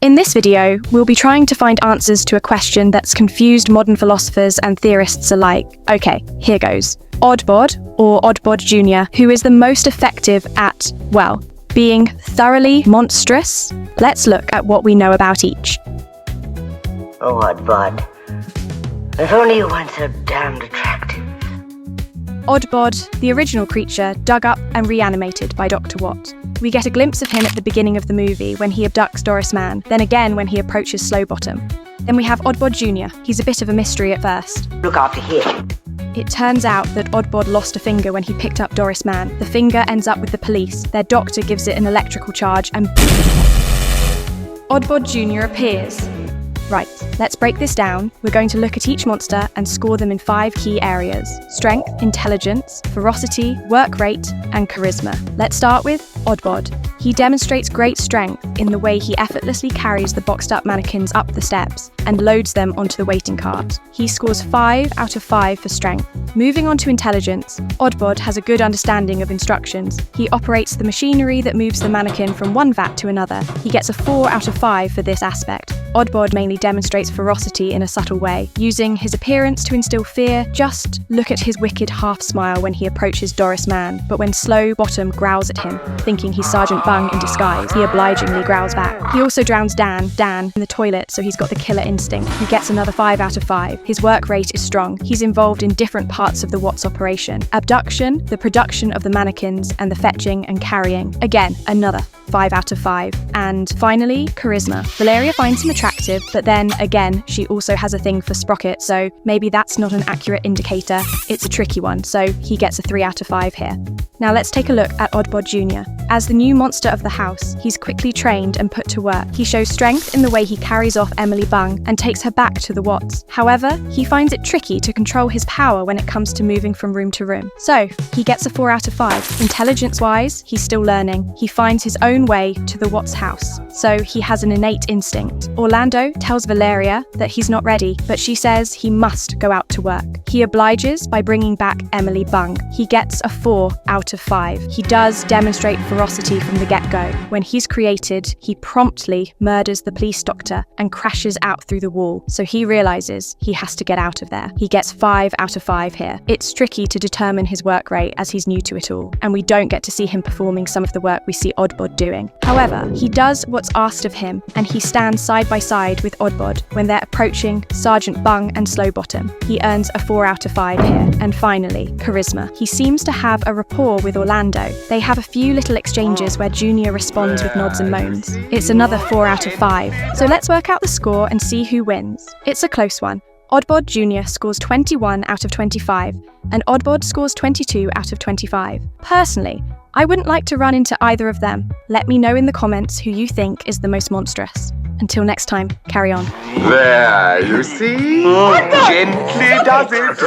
In this video, we'll be trying to find answers to a question that's confused modern philosophers and theorists alike. Okay, here goes. Oddbod, or Oddbod Junior, who is the most effective at, well, being thoroughly monstrous? Let's look at what we know about each. Oh, Oddbod. If only you weren't so damned attractive. Oddbod, the original creature, dug up and reanimated by Dr. Watt. We get a glimpse of him at the beginning of the movie when he abducts Doris Mann, then again when he approaches Slowbottom. Then we have Oddbod Junior. He's a bit of a mystery at first. Look after here. It turns out that Oddbod lost a finger when he picked up Doris Mann. The finger ends up with the police. Their doctor gives it an electrical charge and Oddbod Junior appears. Right, let's break this down. We're going to look at each monster and score them in 5 key areas: strength, intelligence, ferocity, work rate, and charisma. Let's start with Oddbod. He demonstrates great strength in the way he effortlessly carries the boxed up mannequins up the steps and loads them onto the waiting cart. He scores 5 out of 5 for strength. Moving on to intelligence, Oddbod has a good understanding of instructions. He operates the machinery that moves the mannequin from one vat to another. He gets a 4 out of 5 for this aspect. Oddbod mainly demonstrates ferocity in a subtle way, using his appearance to instill fear. Just look at his wicked half-smile when he approaches Doris Mann, but when Slowbottom growls at him, thinking he's Sergeant Bung in disguise, he obligingly growls back. He also drowns Dan, in the toilet, so he's got the killer instinct. He gets another 5 out of 5. His work rate is strong. He's involved in different parts of the Watts operation: abduction, the production of the mannequins, and the fetching and carrying. Again, another 5 out of 5. And finally, charisma. Valeria finds him attractive, but then again, she also has a thing for Sprocket, so maybe that's not an accurate indicator. It's a tricky one, so he gets a 3 out of 5 here. Now let's take a look at Oddbod Junior. As the new monster of the house, he's quickly trained and put to work. He shows strength in the way he carries off Emily Bung and takes her back to the Watts. However, he finds it tricky to control his power when it comes to moving from room to room. So, he gets a 4 out of 5. Intelligence-wise, he's still learning. He finds his own way to the Watts house, so he has an innate instinct. Orlando tells Valeria that he's not ready, but she says he must go out to work. He obliges by bringing back Emily Bung. He gets a 4 out of 5. He does demonstrate ferocity from the get-go. When he's created, he promptly murders the police doctor and crashes out through the wall, so he realizes he has to get out of there. He gets 5 out of 5 here. It's tricky to determine his work rate as he's new to it all, and we don't get to see him performing some of the work we see Oddbod doing. However, he does what's asked of him, and he stands side by side with Oddbod when they're approaching Sergeant Bung and Slowbottom. He earns a 4 out of 5 here. And finally, charisma. He seems to have a rapport with Orlando. They have a few little exchanges where Junior responds with nods and moans. It's another 4 out of 5. So let's work out the score and see who wins. It's a close one. Oddbod Junior scores 21 out of 25, and Oddbod scores 22 out of 25. Personally, I wouldn't like to run into either of them. Let me know in the comments who you think is the most monstrous. Until next time, carry on. There, you see? Gently does it.